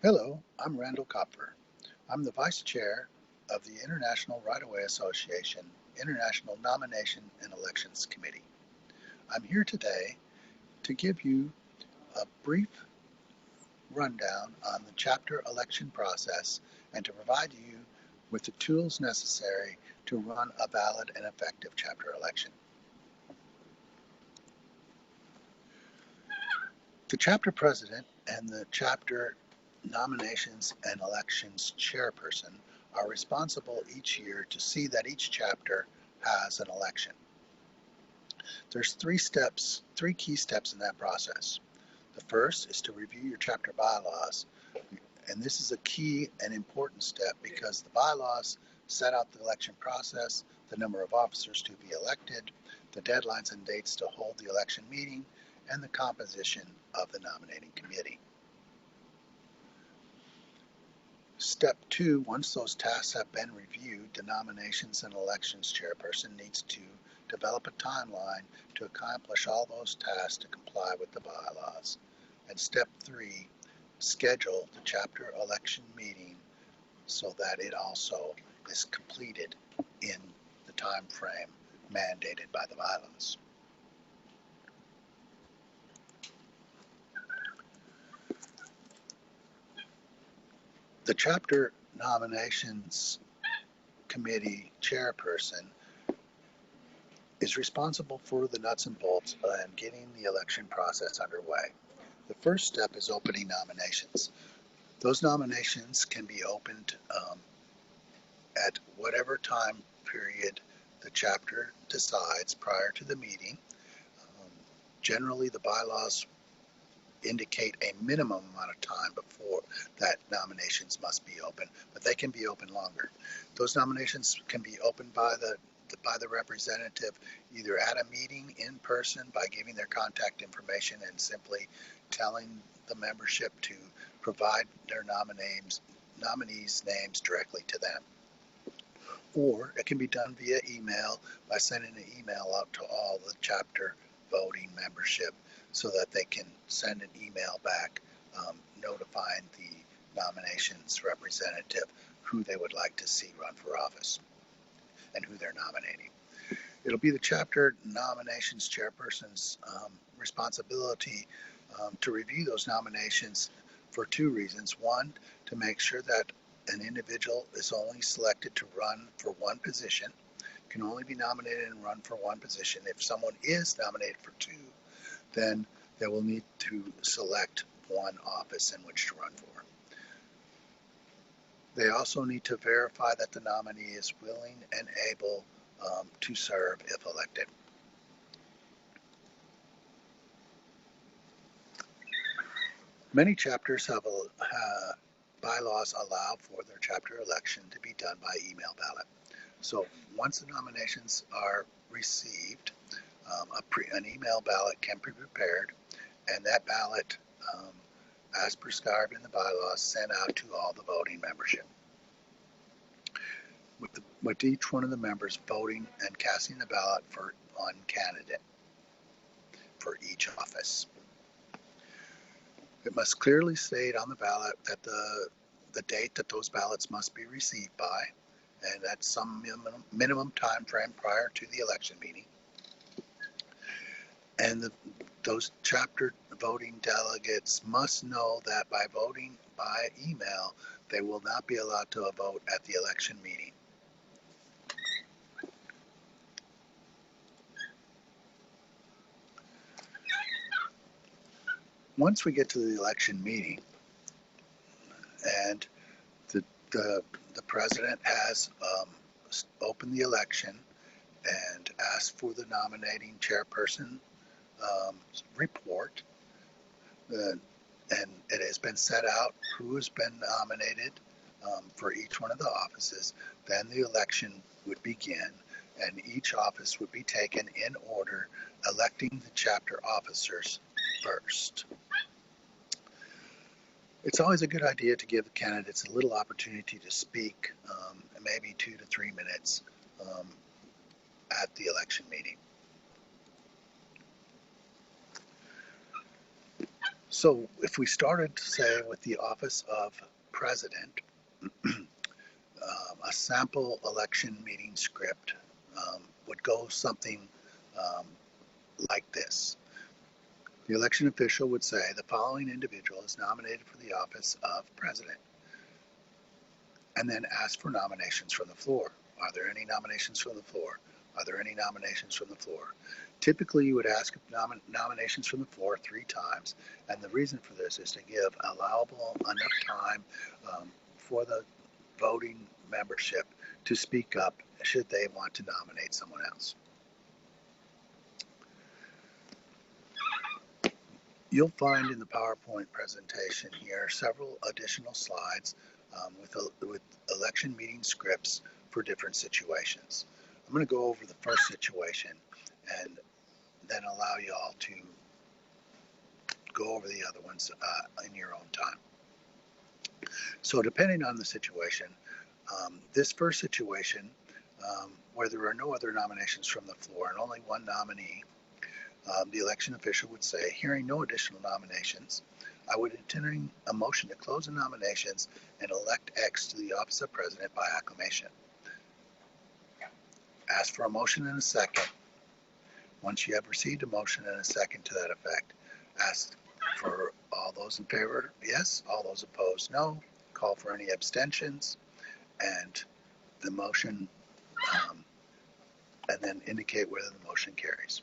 Hello, I'm Randall Kopfer. I'm the Vice Chair of the International Right-of-Way Association International Nomination and Elections Committee. I'm here today to give you a brief rundown on the chapter election process and to provide you with the tools necessary to run a valid and effective chapter election. The chapter president and the chapter nominations and elections chairperson are responsible each year to see that each chapter has an election. There's three key steps in that process. The first is to review your chapter bylaws, and this is a key and important step because the bylaws set out the election process, the number of officers to be elected, the deadlines and dates to hold the election meeting, and the composition of the nominating committee. Step 2, once those tasks have been reviewed, the nominations and elections chairperson needs to develop a timeline to accomplish all those tasks to comply with the bylaws. And step 3, schedule the chapter election meeting so that it also is completed in the time frame mandated by the bylaws. The chapter nominations committee chairperson is responsible for the nuts and bolts and getting the election process underway. The first step is opening nominations. Those nominations can be opened at whatever time period the chapter decides prior to the meeting. Generally, the bylaws indicate a minimum amount of time before that nominations must be open, but they can be open longer. Those nominations can be opened by the representative either at a meeting in person by giving their contact information and simply telling the membership to provide their nominees' names directly to them. Or it can be done via email by sending an email out to all the chapter voting membership so that they can send an email back notifying the nominations representative who they would like to see run for office and who they're nominating. It'll be the chapter nominations chairperson's responsibility to review those nominations for two reasons. One, to make sure that an individual is only selected to run for one position, can only be nominated and run for one position. If someone is nominated for two, then they will need to select one office in which to run for. They also need to verify that the nominee is willing and able to serve if elected. Many chapters have bylaws allow for their chapter election to be done by email ballot. So once the nominations are received, an email ballot can be prepared, and that ballot, as prescribed in the bylaws, sent out to all the voting membership. With each one of the members voting and casting the ballot for one candidate for each office. It must clearly state on the ballot that the date that those ballots must be received by, and that's some minimum time frame prior to the election meeting. And those chapter voting delegates must know that by voting by email, they will not be allowed to vote at the election meeting. Once we get to the election meeting and the president has opened the election and asked for the nominating chairperson report, and it has been set out who has been nominated for each one of the offices, then the election would begin and each office would be taken in order, electing the chapter officers first. It's always a good idea to give the candidates a little opportunity to speak, maybe 2 to 3 minutes at the election meeting. So if we started, say, with the office of president, a sample election meeting script would go something um, like this. The election official would say the following individual is nominated for the office of president, and then ask for nominations from the floor. Are there any nominations from the floor? Are there any nominations from the floor? Typically, you would ask nominations from the floor 3 times, and the reason for this is to give allowable enough time for the voting membership to speak up should they want to nominate someone else. You'll find in the PowerPoint presentation here several additional slides with election meeting scripts for different situations. I'm going to go over the first situation and then allow you all to go over the other ones in your own time. So depending on the situation, this first situation where there are no other nominations from the floor and only one nominee, the election official would say, hearing no additional nominations, I would entertain a motion to close the nominations and elect X to the office of president by acclamation. Ask for a motion and a second. Once you have received a motion and a second to that effect, ask for all those in favor, yes, all those opposed, no. Call for any abstentions, and the motion, and then indicate whether the motion carries.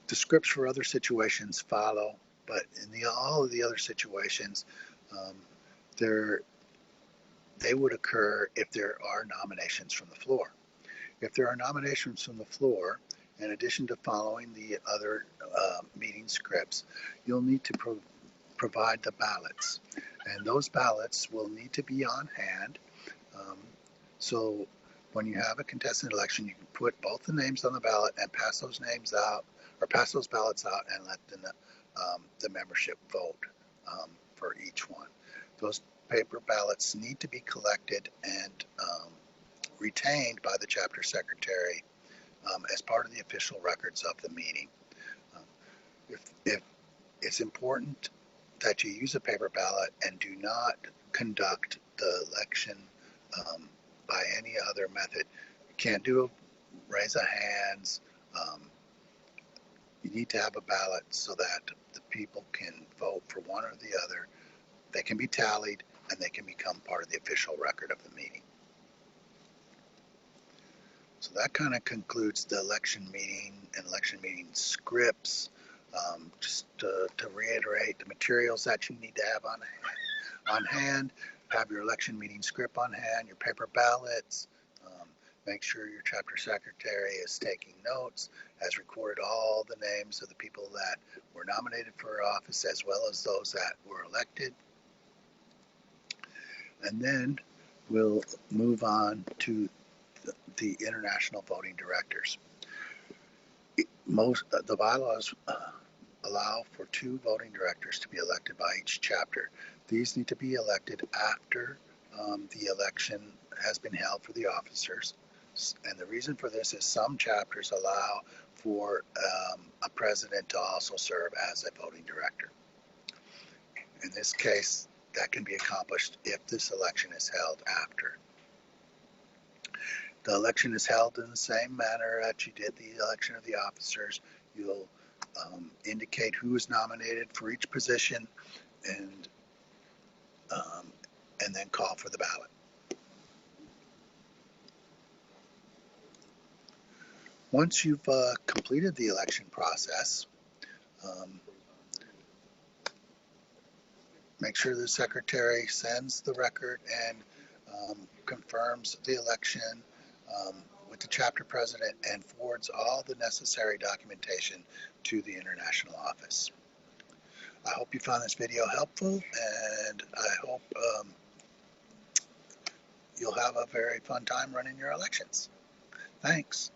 The scripts for other situations follow, but in all of the other situations, they would occur if there are nominations from the floor. If there are nominations from the floor, in addition to following the other meeting scripts, you'll need to provide the ballots. And those ballots will need to be on hand. So when you have a contested election, you can put both the names on the ballot and pass those names out, or pass those ballots out and let the membership vote for each one. Those paper ballots need to be collected and retained by the chapter secretary as part of the official records of the meeting. If it's important that you use a paper ballot and do not conduct the election by any other method. You can't do a raise of hands. You need to have a ballot so that the people can vote for one or the other. They can be tallied and they can become part of the official record of the meeting. So that kind of concludes the election meeting and election meeting scripts. Just to reiterate, the materials that you need to have on hand, have your election meeting script on hand, your paper ballots. Make sure your chapter secretary is taking notes, has recorded all the names of the people that were nominated for office as well as those that were elected. And then we'll move on to the international voting directors. The bylaws allow for 2 voting directors to be elected by each chapter. These need to be elected after the election has been held for the officers. And the reason for this is some chapters allow for a president to also serve as a voting director. In this case, that can be accomplished if this election is held after. The election is held in the same manner that you did the election of the officers. You'll indicate who is nominated for each position and then call for the ballot. Once you've completed the election process, make sure the secretary sends the record and confirms the election with the chapter president and forwards all the necessary documentation to the international office. I hope you found this video helpful, and I hope you'll have a very fun time running your elections. Thanks.